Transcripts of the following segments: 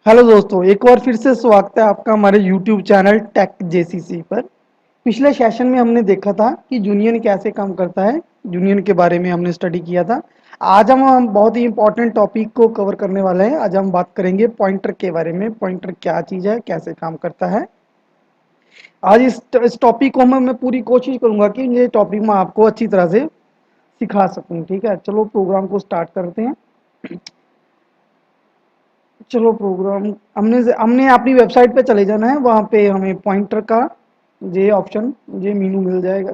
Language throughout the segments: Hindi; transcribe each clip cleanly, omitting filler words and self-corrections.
हेलो दोस्तों, एक बार फिर से स्वागत है आपका हमारे यूट्यूब चैनल टेक जेसीसी पर। पिछले सेशन में हमने देखा था कि जूनियन कैसे काम करता है। जूनियन के बारे में हमने स्टडी किया था। आज हम बहुत ही इंपॉर्टेंट टॉपिक को कवर करने वाले हैं। आज हम बात करेंगे पॉइंटर के बारे में। पॉइंटर क्या चीज़ है, कैसे काम करता है। आज इस टॉपिक को मैं पूरी कोशिश करूंगा कि ये टॉपिक मैं आपको अच्छी तरह से सिखा सकूं। ठीक है, चलो प्रोग्राम को स्टार्ट करते हैं। चलो प्रोग्राम हमने हमने अपनी वेबसाइट पे चले जाना है। वहाँ पे हमें पॉइंटर का ये ऑप्शन, ये मेनू मिल जाएगा,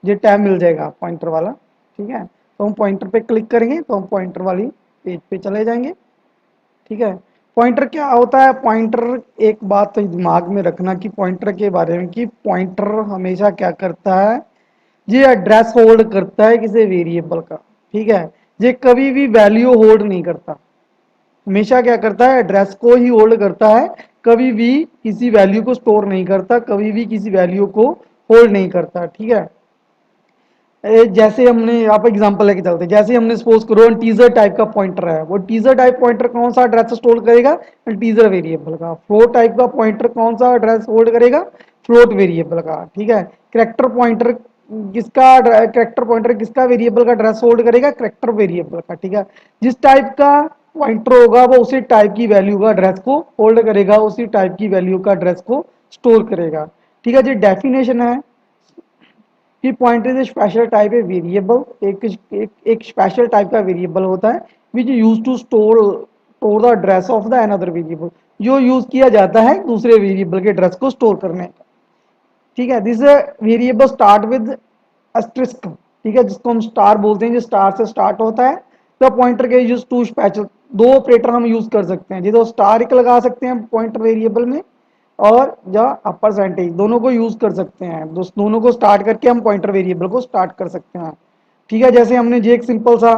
ये टैब मिल जाएगा पॉइंटर वाला। ठीक है, तो हम पॉइंटर पे क्लिक करेंगे तो हम पॉइंटर वाली पेज पे चले जाएंगे। ठीक है, पॉइंटर क्या होता है। पॉइंटर, एक बात तो दिमाग में रखना कि पॉइंटर के बारे में कि पॉइंटर हमेशा क्या करता है, ये एड्रेस होल्ड करता है किसी वेरिएबल का। ठीक है, ये कभी भी वैल्यू होल्ड नहीं करता। हमेशा क्या करता है, एड्रेस को ही होल्ड करता है। कभी भी किसी वैल्यू को स्टोर नहीं करता, कभी भी किसी वैल्यू को होल्ड नहीं करता। ठीक है, जैसे हमने आप एग्जांपल लेके चलते हैं। जैसे हमने सपोज करो टीजर टाइप का पॉइंटर है, वो टीजर टाइप पॉइंटर कौन सा एड्रेस स्टोर करेगा, टीजर वेरिएबल का। फ्लोट टाइप का पॉइंटर कौन सा एड्रेस होल्ड करेगा, फ्लोट वेरिएबल का। ठीक है, करेक्टर पॉइंटर किसका वेरिएबल का एड्रेस होल्ड करेगा, करेक्टर वेरिएबल का। ठीक है, जिस टाइप का पॉइंटर होगा वो उसी टाइप की वैल्यू का एड्रेस को होल्ड करेगा, उसी टाइप की वैल्यू का एड्रेस को स्टोर करेगा। ठीक है, जो डेफिनेशन है कि पॉइंटर इज स्पेशल टाइप है वेरिएबल। एक स्पेशल टाइप का वेरिएबल होता है which use to store the address of the another variable, जो यूज किया जाता है दूसरे वेरिएबल के एड्रेस को स्टोर करने का। ठीक है, this variable start with asterisk. ठीक है, जिसको हम स्टार बोलते हैं, जो स्टार से स्टार्ट होता है। तो पॉइंटर के यूज टू स्पेशल, दो ऑपरेटर हम यूज कर सकते हैं, जो स्टार एक लगा सकते हैं पॉइंटर वेरिएबल में, और या परसेंटेज, दोनों को यूज कर सकते हैं। दोनों को स्टार्ट करके हम पॉइंटर वेरिएबल को स्टार्ट कर सकते हैं। ठीक है, जैसे हमने जो एक सिंपल सा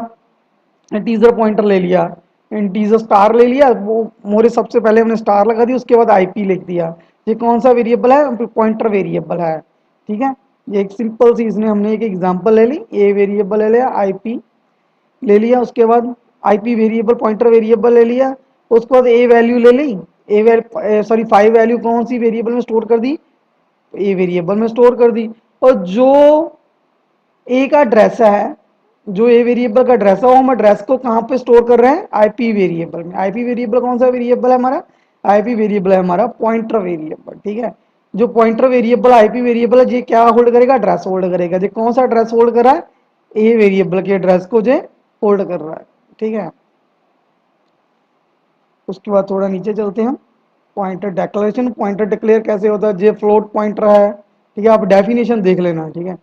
टीजर पॉइंटर ले लिया, टीजर स्टार ले लिया, वो मोरे सबसे पहले हमने स्टार लगा दी, उसके बाद आईपी लिख दिया। ये कौन सा वेरिएबल है, पॉइंटर वेरिएबल है। ठीक है, ये एक सिंपल सी, इसने हमने एक एग्जांपल ले ली, ए वेरिएबल ले लिया, आईपी ले लिया, उसके बाद आईपी वेरिएबल पॉइंटर वेरिएबल ले लिया, उसके बाद ए वैल्यू ले ली। सॉरी 5 वैल्यू कौन सी वेरिएबल में स्टोर कर दी, ए वेरिएबल में स्टोर कर दी। और जो ए का एड्रेस है, जो ए वेरिएबल का एड्रेस है, वो हम एड्रेस को कहाँ पे स्टोर कर रहे हैं, आईपी वेरिएबल में। आईपी वेरिएबल कौन सा वेरिएबल है हमारा, आईपी वेरिएबल है हमारा पॉइंटर वेरिएबल। ठीक है, जो पॉइंटर वेरिएबल आईपी वेरिएबल है, ये क्या होल्ड करेगा, एड्रेस होल्ड करेगा। ये कौन सा एड्रेस होल्ड कर रहा है, ए वेरिएबल के एड्रेस को जो होल्ड कर रहा है। ठीक है, उसके बाद थोड़ा नीचे चलते हैं। पॉइंटर डेक्लेरेशन, पॉइंटर डिक्लेयर कैसे होता है, जे फ्लोट पॉइंटर है। ठीक है, आप डेफिनेशन देख लेना। ठीक है,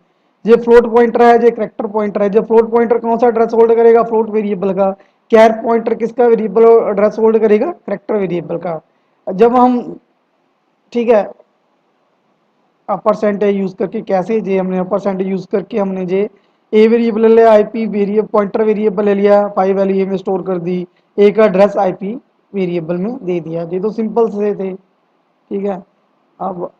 जे फ्लोट पॉइंटर है, जे करेक्टर पॉइंटर है। जो फ्लोट पॉइंटर कौन सा एड्रेस होल्ड करेगा, फ्लोट वेरिएबल का। कैर पॉइंटर किसका वेरिएबल एड्रेस होल्ड करेगा, करेक्टर वेरिएबल का। जब हम, ठीक है, परसेंटेज यूज करके कैसे, जे हमने परसेंटेज यूज करके हमने जे ए वेरिएबल ले लिया, आईपी वेरिएबल पॉइंटर वेरिएबल ले लिया, 5 वैल्यू ए में स्टोर कर दी, ए का एड्रेस आईपी वेरिएबल में दे दिया। ये तो सिंपल से थे। ठीक है, अब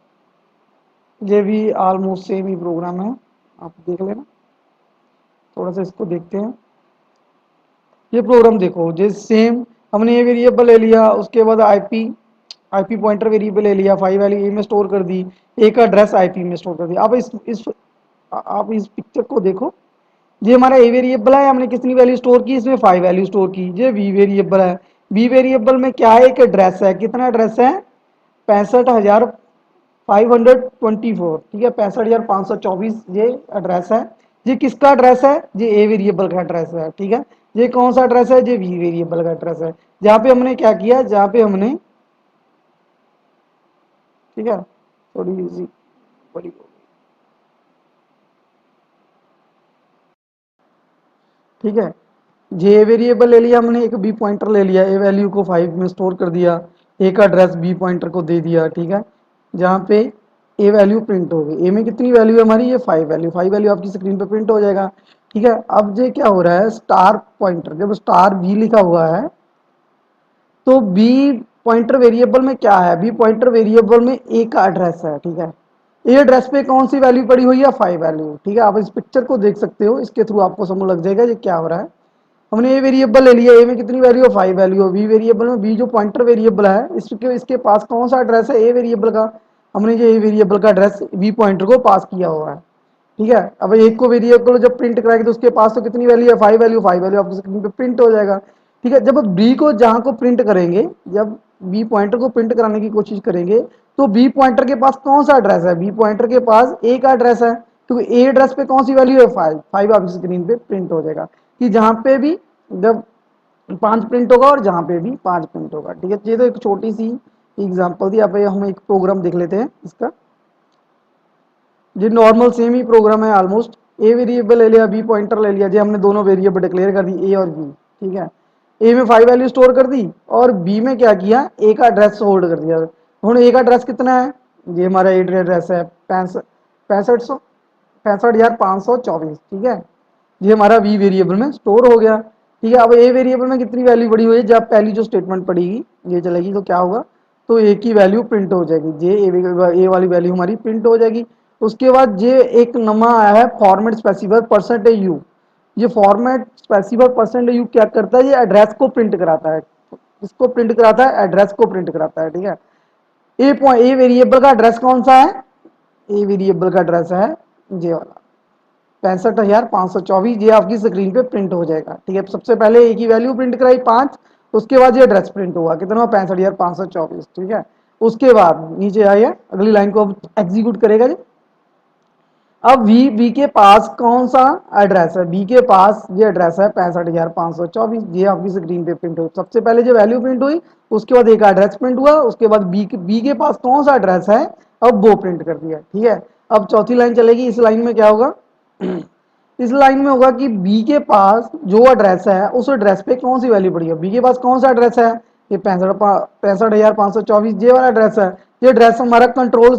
ये भी ऑलमोस्ट सेम ही प्रोग्राम है, आप देख लेना। थोड़ा सा इसको देखते हैं। ये प्रोग्राम देखो, जो सेम हमने ये वेरिएबल ले लिया, उसके बाद आईपी आईपी पॉइंटर वेरिएबल ले लिया, 5 वैल्यू ए में स्टोर कर दी, ए का एड्रेस आईपी में स्टोर कर दिया। अब इस आप इस पिक्चर को देखो। ये हमारा ए वेरिएबल है, हमने कितनी वैल्यू स्टोर की, इसमें 5 वैल्यू स्टोर की। ये बी वेरिएबल है, बी वेरिएबल में क्या है, एक एड्रेस है। कितना एड्रेस है, 65,524। ठीक है, 65,524 ये एड्रेस है। ये किसका एड्रेस है, ये ए वेरिएबल का एड्रेस है। ठीक है, ये कौन सा एड्रेस है, ये बी वेरिएबल का एड्रेस है। जहाँ पे हमने क्या किया, जहाँ पे हमने, ठीक है, थोड़ी सी बड़ी, ठीक है, जे वेरिएबल ले लिया हमने, एक बी पॉइंटर ले लिया, ए वैल्यू को 5 में स्टोर कर दिया, ए का एड्रेस बी पॉइंटर को दे दिया। ठीक है, जहाँ पे ए वैल्यू प्रिंट हो गई। ए में कितनी वैल्यू है हमारी, ये 5 वैल्यू, 5 वैल्यू आपकी स्क्रीन पे प्रिंट हो जाएगा। ठीक है, अब ये क्या हो रहा है, स्टार पॉइंटर, जब स्टार बी लिखा हुआ है तो बी पॉइंटर वेरिएबल में क्या है, बी पॉइंटर वेरिएबल में ए का एड्रेस है। ठीक है, ए एड्रेस पे कौन सी वैल्यू पड़ी हुई है, 5 वैल्यू। ठीक है, आप इस पिक्चर को देख सकते हो, इसके थ्रू आपको समझ लग जाएगा ये क्या हो रहा है। हमने ए वेरिएबल ले लिया, ए में कितनी वैल्यू है 5 वैल्यू है, बी वेरिएबल में बी जो पॉइंटर वेरिएबल है इसके पास कौन सा एड्रेस है ए वेरिएबल का, हमने ये ए वेरिएबल का एड्रेस बी पॉइंटर को पास किया हुआ है। ठीक है, अब एक को वेरिएबल जब प्रिंट कराएंगे तो उसके पास तो कितनी वैल्यू है 5 वैल्यू आपकी स्क्रीन पे प्रिंट हो जाएगा। ठीक है, जब बी को जहां को प्रिंट करेंगे, जब बी पॉइंटर को प्रिंट कराने की कोशिश करेंगे तो बी पॉइंटर के पास कौन सा एड्रेस है, बी पॉइंटर के पास ए का एड्रेस है, क्योंकि ए एड्रेस पे कौन सी वैल्यू है 5 आपकी स्क्रीन पे प्रिंट हो जाएगा कि जहां पे भी जब 5 प्रिंट होगा और जहां पे भी 5 प्रिंट होगा। ठीक है, ये तो एक छोटी सी एग्जांपल थी। अब हम एक प्रोग्राम देख लेते हैं इसका, जो नॉर्मल सेम ही प्रोग्राम है ऑलमोस्ट। ए वेरिएबल ले लिया, बी पॉइंटर ले लिया, जो हमने दोनों वेरिएबल डिक्लेयर कर दी ए और बी। ठीक है, ए में 5 वैल्यू स्टोर कर दी और बी में क्या किया ए का एड्रेस होल्ड कर दिया। ਹੁਣ ए का एड्रेस कितना है, ये हमारा एड्रेस है 65,524। ठीक है, ये हमारा वी वेरिएबल में स्टोर हो गया। ठीक है, अब ए वेरिएबल में कितनी वैल्यू बड़ी हुई है, जब पहली जो स्टेटमेंट पड़ेगी ये चलेगी तो क्या होगा, तो ए की वैल्यू प्रिंट हो जाएगी, जे ए वाली वैल्यू हमारी प्रिंट हो जाएगी। उसके बाद ये एक नमा आया है फॉर्मेट स्पेसिफायर परसेंटेज यू। ये फॉर्मेट स्पेसिफायर परसेंटेज यू क्या करता है, ये एड्रेस को प्रिंट कराता है। इसको प्रिंट कराता है, एड्रेस को प्रिंट कराता है। ठीक है, ए वेरिएबल का एड्रेस कौन सा है, ए वेरिएबल का एड्रेस है जे वाला 65,524, ये आपकी स्क्रीन पे प्रिंट हो जाएगा। ठीक है, सबसे पहले ए की वैल्यू प्रिंट कराई 5, उसके बाद ये एड्रेस प्रिंट हुआ कितना 65,524। ठीक है, उसके बाद नीचे आइए अगली लाइन को अब एग्जीक्यूट करेगा जी। अब वी के पास कौन सा एड्रेस है, बी के पास ये एड्रेस है 65,524, ये आपकी स्क्रीन पे प्रिंट हुई। सबसे पहले जो वैल्यू प्रिंट हुई उसके बाद एक एड्रेस प्रिंट हुआ, उसके बाद बी के पास कौन सा एड्रेस है अब वो प्रिंट कर दिया। ठीक है, अब चौथी लाइन चलेगी, इस लाइन में क्या होगा इस लाइन में होगा कि बी के पास जो एड्रेस है उस एड्रेस पे कौन सी वैल्यू पड़ी है, बी के पास कौन सा एड्रेस है, ये 65,524 ये वाला एड्रेस है। ये एड्रेस हमारा कंट्रोल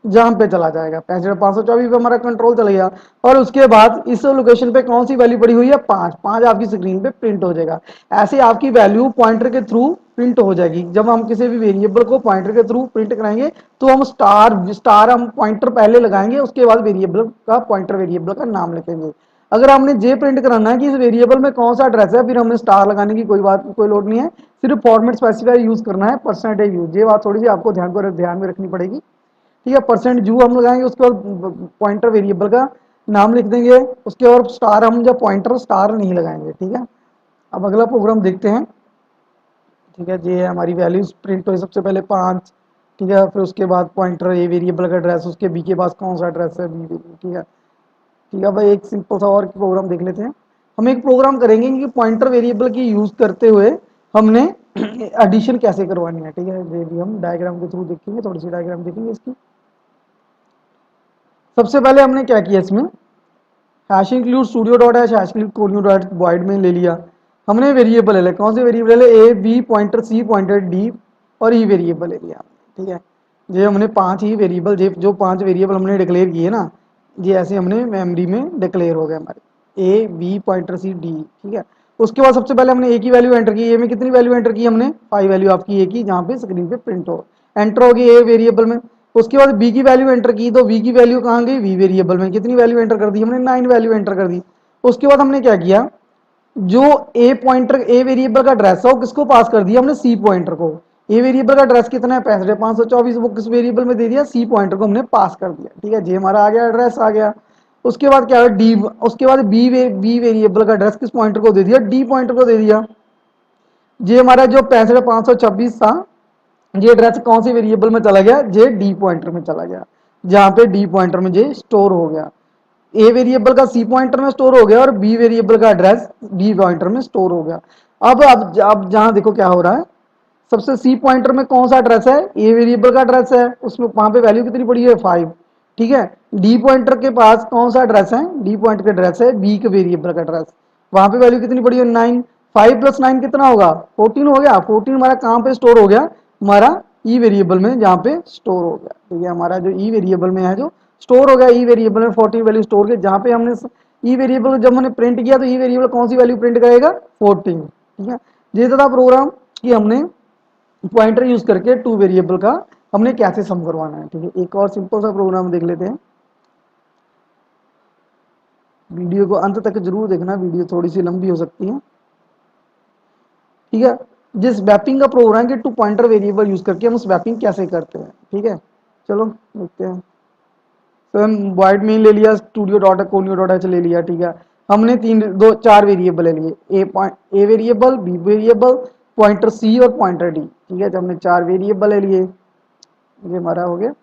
जहां पे चला जाएगा 65,524 पे हमारा कंट्रोल चला गया, और उसके बाद इस लोकेशन पे कौन सी वैल्यू पड़ी हुई है 5, 5 आपकी स्क्रीन पे प्रिंट हो जाएगा। ऐसे आपकी वैल्यू पॉइंटर के थ्रू प्रिंट हो जाएगी। जब हम किसी भी वेरिएबल को पॉइंटर के थ्रू प्रिंट कराएंगे तो हम स्टार हम पॉइंटर पहले लगाएंगे, उसके बाद वेरिएबल का पॉइंटर वेरिएबल का नाम लिखेंगे। अगर हमने जे प्रिंट कराना है कि इस वेरिएबल में कौन सा एड्रेस है, फिर हमने स्टार लगाने की कोई लोड नहीं है, सिर्फ फॉर्मेट स्पेसिफायर यूज करना है परसेंटेज यूज। ये बात थोड़ी सी आपको ध्यान में रखनी पड़ेगी। ठीक है, परसेंट जू हम लगाएंगे, उसके बाद पॉइंटर वेरिएबल का नाम लिख देंगे, उसके और स्टार हम जब पॉइंटर स्टार नहीं लगाएंगे। ठीक है, अब अगला प्रोग्राम देखते हैं। ठीक है, ये है हमारी वैल्यूज प्रिंट हुई सबसे पहले 5। ठीक है, फिर उसके बाद पॉइंटर ए वेरिएबल का एड्रेस, उसके बी के पास कौन सा एड्रेस है बी। ठीक है, ठीक है भाई, एक सिंपल सा और प्रोग्राम देख लेते हैं। हम एक प्रोग्राम करेंगे कि पॉइंटर वेरिएबल की यूज करते हुए हमने एडिशन कैसे करवानी है। ठीक है, ये भी हम डायग्राम के थ्रू देखेंगे, थोड़ी सी डायग्राम देखेंगे इसकी। सबसे पहले हमने क्या किया इसमें, hash include studio dot hash hash include conio dot void में ले लिया। हमने वेरिएबल ले लिया, कौन से वेरिएबल ले, A B pointer C pointer D और ई वेरिएबल ले लिया। ठीक है, ये हमने 5 ही वेरिएबल, जो 5 वेरिएबल हमने डिक्लेयर किए ना, ये ऐसे हमने मेमोरी में डिक्लेयर हो गए हमारे A B pointer C D. ठीक है, उसके बाद सबसे पहले हमने ए की वैल्यू एंटर की, ए में कितनी वैल्यू एंटर की हमने 5 वैल्यू आपकी ए की, जहाँ पे स्क्रीन पे प्रिंट हो एंटर होगी ए वेरिएबल में। उसके बाद बी की वैल्यू एंटर की, तो बी की वैल्यू कहाँ गई वी वेरिएबल में, कितनी वैल्यू एंटर कर दी हमने 9 वैल्यू एंटर कर दी। उसके बाद हमने क्या किया, जो ए पॉइंटर ए वेरिएबल का एड्रेस है वो किसको पास कर दिया हमने सी पॉइंटर को। ए वेरिएबल का एड्रेस कितना है 65,524, वो किस वेरिएबल में दे दिया सी पॉइंटर को हमने पास कर दिया। ठीक है, जे हमारा आ गया एड्रेस आ गया। उसके बाद क्या है डी, उसके बाद बी वेरिएबल का एड्रेस किस पॉइंटर को दे दिया डी पॉइंटर को दे दिया। ये हमारा जो 65,526 था ये एड्रेस कौन सी वेरिएबल में चला गया, जे डी पॉइंटर में चला गया, जहां पे डी पॉइंटर में जे स्टोर हो गया। ए वेरिएबल का सी पॉइंटर में स्टोर हो गया और बी वेरिएबल का एड्रेस बी पॉइंटर में स्टोर हो गया। अब जहां देखो क्या हो रहा है, सबसे सी पॉइंटर में कौन सा एड्रेस है, ए वेरिएबल का एड्रेस है, उसमें वहां पे वैल्यू कितनी पड़ी है 5। ठीक है, डी पॉइंटर के पास कौन सा एड्रेस है, डी पॉइंटर का एड्रेस है बी के वेरिएबल का एड्रेस, वहां पे वैल्यू कितनी पड़ी है 9। 5 + 9 कितना होगा 14 हो गया। 14 हमारा कहाँ पे स्टोर हो गया, हमारा ई वेरिएबल में, जहाँ पे स्टोर हो गया। ठीक है, हमारा जो ई वेरिएबल में है जो स्टोर हो गया, ई वेरिएबल में 14 वैल्यू स्टोर की, जहाँ पे हमने ई वेरिएबल जब हमने प्रिंट किया तो ई वेरिएबल कौन सी वैल्यू प्रिंट करेगा 14। ठीक है, ये था प्रोग्राम कि हमने पॉइंटर यूज करके टू वेरिएबल का हमने कैसे सम करवाना है। ठीक है, एक और सिंपल सा प्रोग्राम देख लेते हैं। वीडियो को अंत तक जरूर देखना, वीडियो थोड़ी सी लंबी हो सकती है, ठीक है। जिस मैपिंग का प्रोग्राम के टू पॉइंटर वेरिएबल यूज करके हम उस मैपिंग कैसे करते हैं, ठीक है। चलो देखते हैं। तो हम वाइड मेन ले लिया, studio dot conio dot h ले लिया, ठीक है। हमने चार वेरिएबल ले लिए, a variable, b variable, pointer c और पॉइंटर डी, ठीक है। तो हमने चार वेरिएबल ले लिए, ये हमारा हो गया।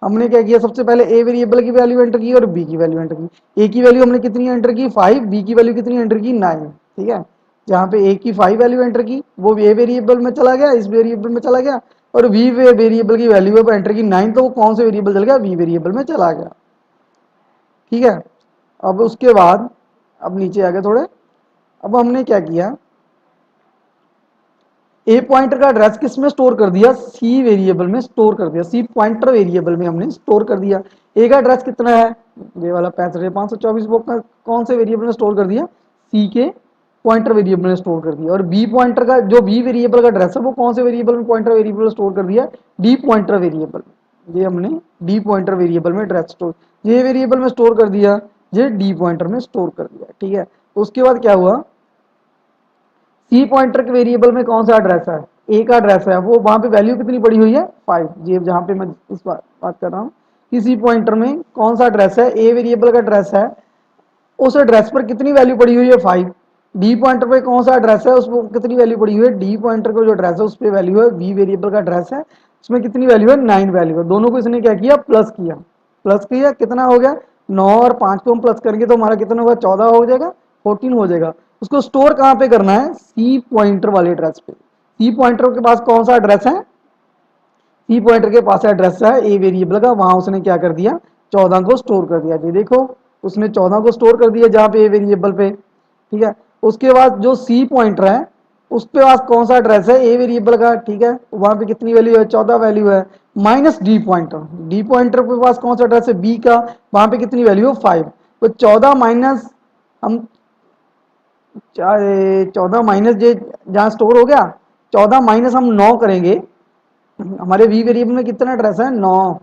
हमने क्या किया, सबसे पहले ए वेरिएबल की वैल्यू एंटर की और बी की वैल्यू एंटर की। ए की वैल्यू हमने कितनी एंटर की 5, बी की वैल्यू कितनी एंटर की 9, ठीक है। जहाँ पे ए की 5 वैल्यू एंटर की वो ए वेरिएबल में चला गया, इस वेरिएबल में चला गया, और बी वेरिएबल की वैल्यू एंटर की 9, तो वो कौन से वेरिएबल चल गया, बी वेरिएबल में चला गया, ठीक है। अब उसके बाद अब नीचे आ गए थोड़े। अब हमने क्या किया, ए पॉइंटर का एड्रेस किस में स्टोर कर दिया, सी वेरिएबल में स्टोर कर दिया, सी पॉइंटर वेरिएबल में हमने स्टोर कर दिया। ए का एड्रेस कितना है, ये वाला 65,524, वो कौन से वेरिएबल में स्टोर कर दिया, सी के पॉइंटर वेरिएबल में स्टोर कर दिया। और बी पॉइंटर का जो बी वेरिएबल का एड्रेस है वो कौन से वेरिएबल में, पॉइंटर वेरिएबल में स्टोर कर दिया, डी पॉइंटर वेरिएबल, ये हमने डी पॉइंटर वेरिएबल में एड्रेस स्टोर, ये वेरिएबल में स्टोर कर दिया, ये डी पॉइंटर में स्टोर कर दिया, ठीक है। उसके बाद क्या हुआ, सी पॉइंटर के वेरिएबल में कौन सा एड्रेस है, ए का एड्रेस है, वो वहां पे वैल्यू कितनी पड़ी हुई है 5, ये जहां पे मैं इस बात कर रहा हूँ कि सी पॉइंटर में कौन सा एड्रेस है, ए वेरिएबल का एड्रेस है, उस एड्रेस पर कितनी वैल्यू पड़ी हुई है 5। डी पॉइंटर पे कौन सा एड्रेस है, उस पर कितनी वैल्यू पड़ी हुई है, डी पॉइंटर का जो एड्रेस है उस पर वैल्यू है, बी वेरिएबल का एड्रेस है उसमें कितनी वैल्यू है 9 वैल्यू है। दोनों को इसने क्या किया, प्लस किया, प्लस किया, कितना हो गया 9 और 5 को हम प्लस करेंगे तो हमारा कितना होगा 14 हो जाएगा, 14 हो जाएगा। उसको स्टोर कहाँ पे करना है, सी पॉइंटर वाले एड्रेस पे। सी पॉइंटर के पास कौन सा एड्रेस है, सी पॉइंटर के पास एड्रेस है ए वेरिएबल का, वहां उसने क्या कर दिया 14 को स्टोर कर दिया, जी देखो उसने 14 को स्टोर कर दिया जहां पे ए वेरिएबल पे, ठीक है। उसके बाद जो सी पॉइंटर है उस पे पास कौन सा एड्रेस है, ए वेरिएबल का, ठीक है। वहां पे कितनी वैल्यू है 14 वैल्यू है, minus D pointer, D pointer के पास कौन सा एड्रेस है बी का, वहां पे कितनी वैल्यू है 5। तो 14 माइनस हम 14 माइनस जे जहाँ स्टोर हो गया, 14 माइनस हम 9 करेंगे, हमारे बी वेरिएबल में कितना एड्रेस है 9,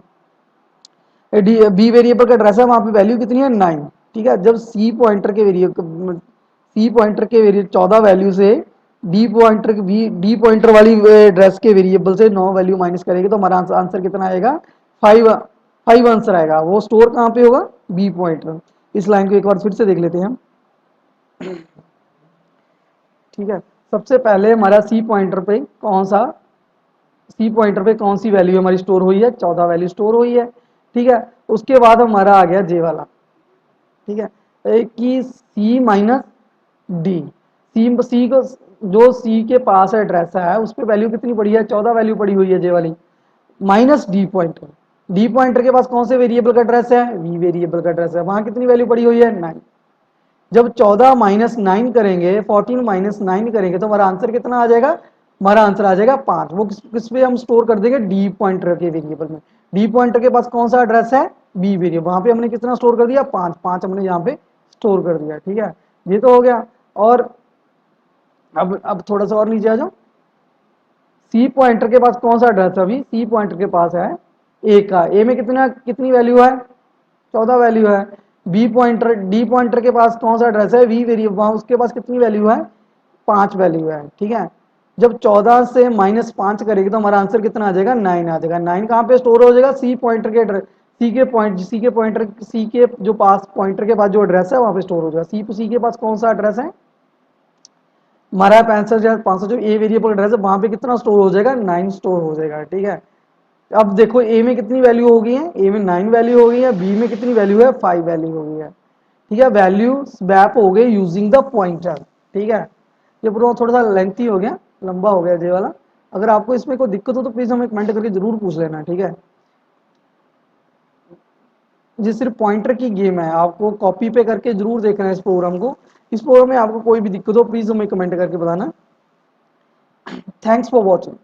बी वेरिएबल का एड्रेस है वहां पे वैल्यू कितनी है 9, ठीक है। जब सी पॉइंटर के वेरिएबल 14 वैल्यू से डी पॉइंटर वाली एड्रेस के वेरिएबल से 9 वैल्यू माइनस करेंगे तो हमारा आंसर कितना आएगा 5, 5 आंसर आएगा। वो स्टोर कहाँ पे होगा, बी पॉइंटर। इस लाइन को एक बार फिर से देख लेते हैं हम, ठीक है। सबसे पहले हमारा सी पॉइंटर पे कौन सी वैल्यू हमारी स्टोर हुई है, 14 वैल्यू स्टोर हुई है, ठीक है। उसके बाद हमारा आ गया जे वाला, ठीक है, कि सी माइनस डी, सी को जो सी के पास एड्रेस है उस पर वैल्यू कितनी पड़ी है 14 वैल्यू पड़ी हुई है जे वाली, minus D pointer, D pointer के पास कौन से वेरिएबल का एड्रेस है, वी वेरिएबल का एड्रेस है, वहां कितनी वैल्यू पड़ी हुई है 9। जब 14 माइनस 9 करेंगे, 14 माइनस 9 करेंगे तो हमारा आंसर कितना आ जाएगा, हमारा आंसर आ जाएगा 5। वो किस पे हम स्टोर कर देंगे, डी पॉइंटर के वेरिएबल में। डी पॉइंटर के पास कौन सा एड्रेस है, बी वेरिएबल, वहां पे हमने कितना स्टोर कर दिया 5, 5 हमने यहाँ पे स्टोर कर दिया, ठीक है। ये तो हो गया। और अब थोड़ा सा और नीचे आ जाओ, सी पॉइंटर के पास कौन सा एड्रेस है, अभी सी पॉइंटर के पास है ए का, ए में कितनी वैल्यू है 14 वैल्यू है। डी पॉइंटर के पास कौन सा एड्रेस है, वी वेरिएबल, वहां उसके पास कितनी वैल्यू है 5 वैल्यू है, ठीक है। जब 14 से माइनस 5 करेगी तो हमारा आंसर कितना आ जाएगा 9 आ जाएगा। 9 कहाँ पे स्टोर हो जाएगा, सी पॉइंटर के एड्रेस, सी के जो पास पॉइंटर के पास जो एड्रेस है वहां पे स्टोर हो जाएगा। सी के पास कौन सा एड्रेस है, हमारा 65,500 जो ए वेरिएबल एड्रेस है वहां पे कितना स्टोर हो जाएगा 9 स्टोर हो जाएगा, ठीक है। अब देखो ए में कितनी वैल्यू हो गई है, ए में 9 वैल्यू हो गई है, बी में कितनी वैल्यू है 5 वैल्यू हो गई है, ठीक है। वैल्यू स्वैप हो गए यूजिंग द पॉइंटर, ठीक है। ये पूरा थोड़ा सा लेंथी हो गया, लंबा हो गया ये वाला। अगर आपको इसमें कोई दिक्कत हो तो प्लीज हमें कमेंट करके जरूर पूछ लेना, ठीक है। ये सिर्फ पॉइंटर की गेम है, आपको कॉपी पे करके जरूर देखना है इस प्रोग्राम को। इस प्रोग्राम में आपको कोई भी दिक्कत हो प्लीज हमें कमेंट करके बताना। Thanks for watching.